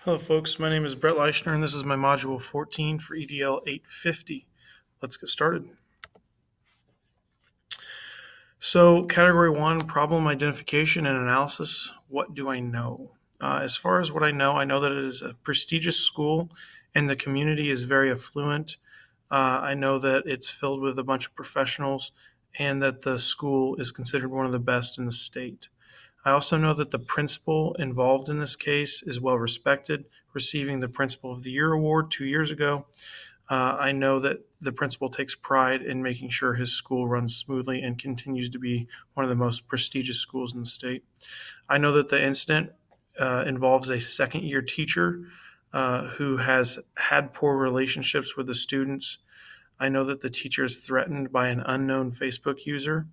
Hello, folks. My name is Brett Leichner, and this is my Module 14 for EDL 850. Let's get started. So, Category 1, Problem Identification and Analysis. What do I know? As far as what I know that it is a prestigious school and the community is very affluent. I know that it's filled with a bunch of professionals and that the school is considered one of the best in the state. I also know that the principal involved in this case is well respected, receiving the Principal of the Year award 2 years ago. I know that the principal takes pride in making sure his school runs smoothly and continues to be one of the most prestigious schools in the state. I know that the incident involves a second year teacher who has had poor relationships with the students. I know that the teacher is threatened by an unknown Facebook user.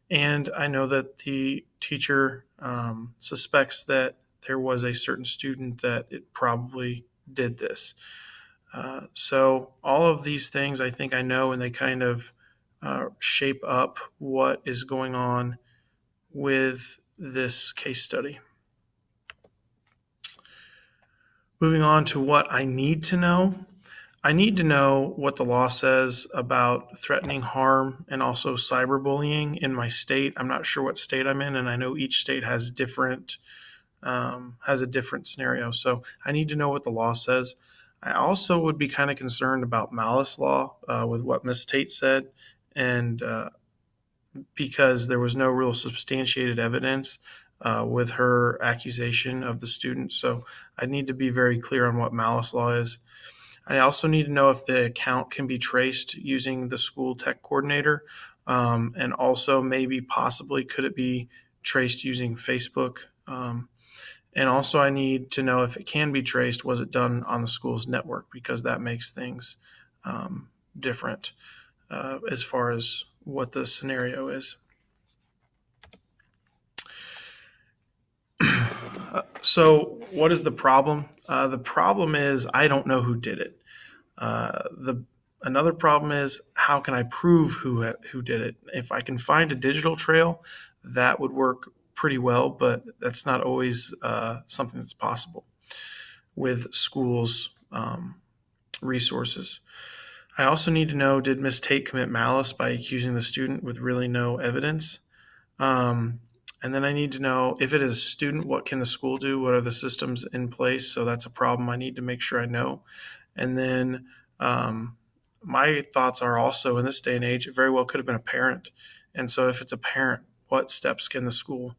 And I know that the teacher suspects that there was a certain student that it probably did this. So all of these things I think I know, and they kind of shape up what is going on with this case study. Moving on to what I need to know. I need to know what the law says about threatening harm and also cyberbullying in my state. I'm not sure what state I'm in, and I know each state has a different scenario. So I need to know what the law says. I also would be kind of concerned about malice law with what Ms. Tate said, and because there was no real substantiated evidence with her accusation of the student. So I need to be very clear on what malice law is. I also need to know if the account can be traced using the school tech coordinator, and also maybe possibly could it be traced using Facebook. And also I need to know if it can be traced, was it done on the school's network, because that makes things different as far as what the scenario is. So what is the problem? The problem is I don't know who did it. Another problem is how can I prove who did it? If I can find a digital trail, that would work pretty well, but that's not always something that's possible with schools' resources. I also need to know, did Ms. Tate commit malice by accusing the student with really no evidence? And then I need to know, if it is a student, what can the school do? What are the systems in place? So that's a problem I need to make sure I know. And then my thoughts are also, in this day and age, it very well could have been a parent. And so if it's a parent, what steps can the school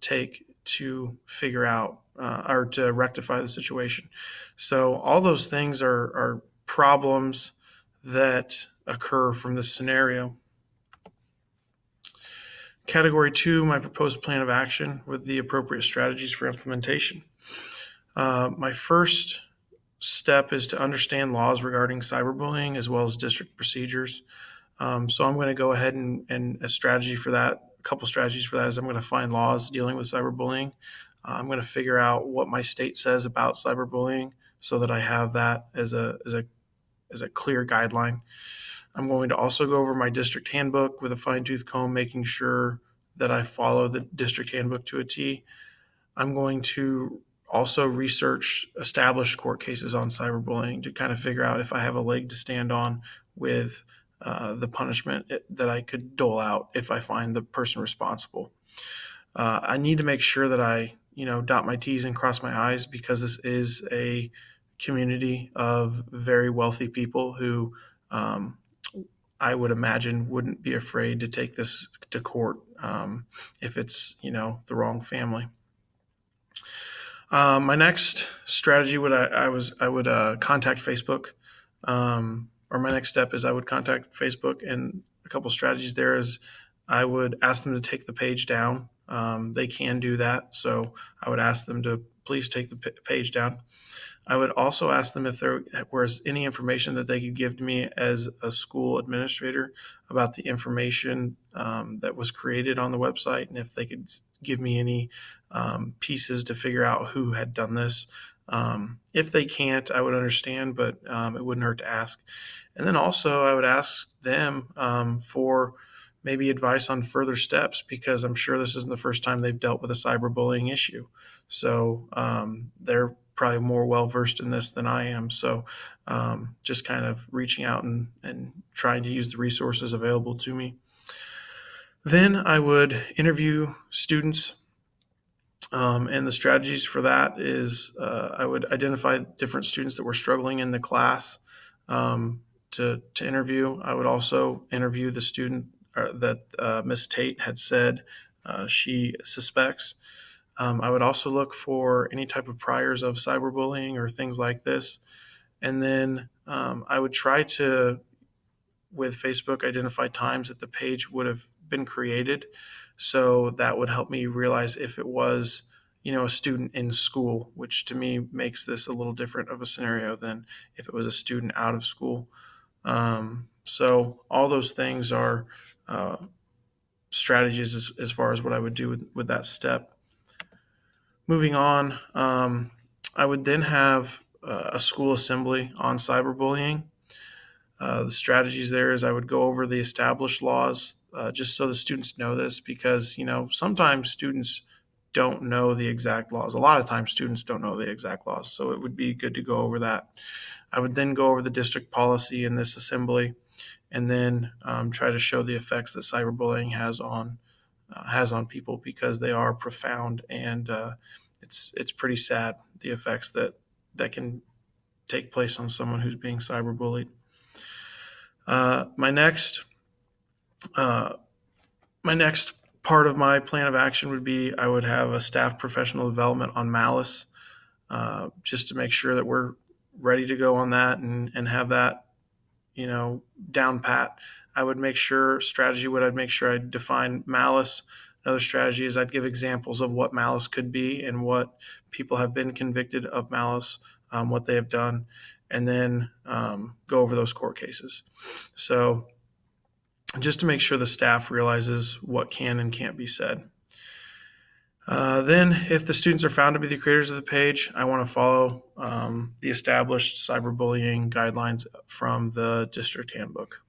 take to figure out or to rectify the situation? So all those things are problems that occur from this scenario. Category 2, my proposed plan of action with the appropriate strategies for implementation. My first step is to understand laws regarding cyberbullying as well as district procedures. So I'm going to go ahead and a couple strategies for that is I'm going to find laws dealing with cyberbullying. I'm going to figure out what my state says about cyberbullying so that I have that as a clear guideline. I'm going to also go over my district handbook with a fine-tooth comb, making sure that I follow the district handbook to a T. I'm going to also research established court cases on cyberbullying to kind of figure out if I have a leg to stand on with the punishment that I could dole out if I find the person responsible. I need to make sure that I, dot my T's and cross my I's, because this is a community of very wealthy people who I would imagine wouldn't be afraid to take this to court if it's, the wrong family. My next strategy would contact Facebook, or my next step is I would contact Facebook, and a couple strategies there is I would ask them to take the page down. They can do that, so I would ask them to please take the page down. I would also ask them if there was any information that they could give to me as a school administrator about the information that was created on the website, and if they could give me any pieces to figure out who had done this. If they can't, I would understand, but it wouldn't hurt to ask. And then also I would ask them for maybe advice on further steps, because I'm sure this isn't the first time they've dealt with a cyberbullying issue. So they're probably more well versed in this than I am. So just kind of reaching out and trying to use the resources available to me. Then I would interview students, and the strategies for that is I would identify different students that were struggling in the class um, to interview. I would also interview the student that Miss Tate had said she suspects. I would also look for any type of priors of cyberbullying or things like this. And then I would try to, with Facebook, identify times that the page would have been created. So that would help me realize if it was, a student in school, which to me makes this a little different of a scenario than if it was a student out of school. So all those things are strategies as far as what I would do with that step. Moving on, I would then have a school assembly on cyberbullying. The strategies there is I would go over the established laws just so the students know this because, sometimes students don't know the exact laws. A lot of times students don't know the exact laws. So it would be good to go over that. I would then go over the district policy in this assembly and then try to show the effects that cyberbullying has on people because they are profound and it's pretty sad the effects that can take place on someone who's being cyberbullied. My next part of my plan of action would be I would have a staff professional development on malice, just to make sure that we're ready to go on that and have that, down pat. I would make sure I'd make sure I define malice. Another strategy is I'd give examples of what malice could be and what people have been convicted of malice, what they have done, and then go over those court cases. So just to make sure the staff realizes what can and can't be said. Then, if the students are found to be the creators of the page, I want to follow the established cyberbullying guidelines from the district handbook.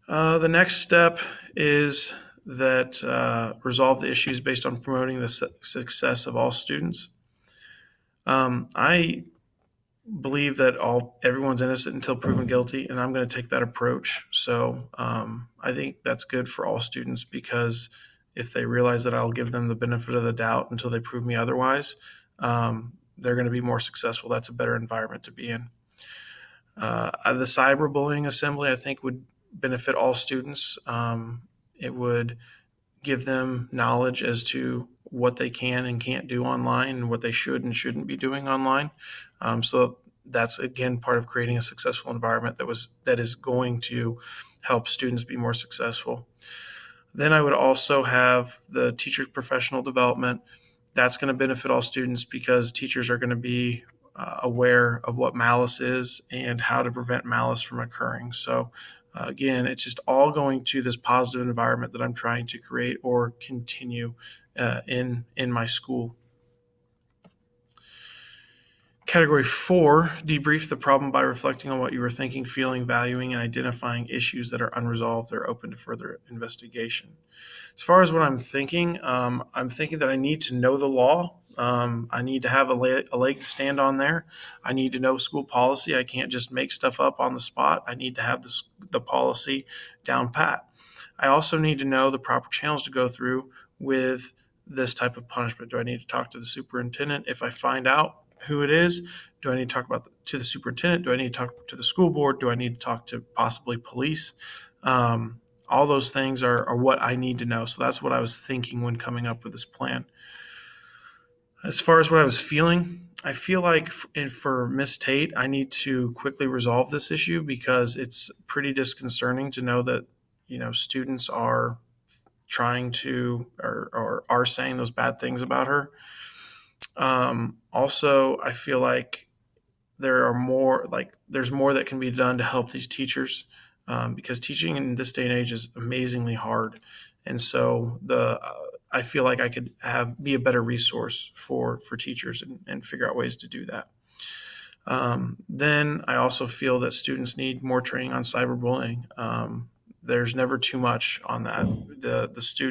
The next step is that resolve the issues based on promoting the success of all students. I believe that everyone's innocent until proven guilty, and I'm going to take that approach. So I think that's good for all students because if they realize that I'll give them the benefit of the doubt until they prove me otherwise, they're going to be more successful. That's a better environment to be in. The cyberbullying assembly, I think, would benefit all students. It would give them knowledge as to what they can and can't do online and what they should and shouldn't be doing online. So that's, again, part of creating a successful environment that is going to help students be more successful. Then I would also have the teacher's professional development. That's going to benefit all students because teachers are going to be aware of what malice is and how to prevent malice from occurring. So again, it's just all going to this positive environment that I'm trying to create or continue in my school. Category 4, debrief the problem by reflecting on what you were thinking, feeling, valuing, and identifying issues that are unresolved or open to further investigation. As far as what I'm thinking that I need to know the law. I need to have a leg to stand on there. I need to know school policy. I can't just make stuff up on the spot. I need to have the policy down pat. I also need to know the proper channels to go through with this type of punishment. Do I need to talk to the superintendent if I find out who it is? Do I need to talk to the superintendent? Do I need to talk to the school board? Do I need to talk to possibly police? All those things are what I need to know. So that's what I was thinking when coming up with this plan. As far as what I was feeling, I feel like for Miss Tate, I need to quickly resolve this issue because it's pretty disconcerting to know that, students are trying to or are saying those bad things about her. Also, I feel like there's more that can be done to help these teachers because teaching in this day and age is amazingly hard. And so I feel like I could be a better resource for teachers and figure out ways to do that. Then I also feel that students need more training on cyberbullying. There's never too much on that. The students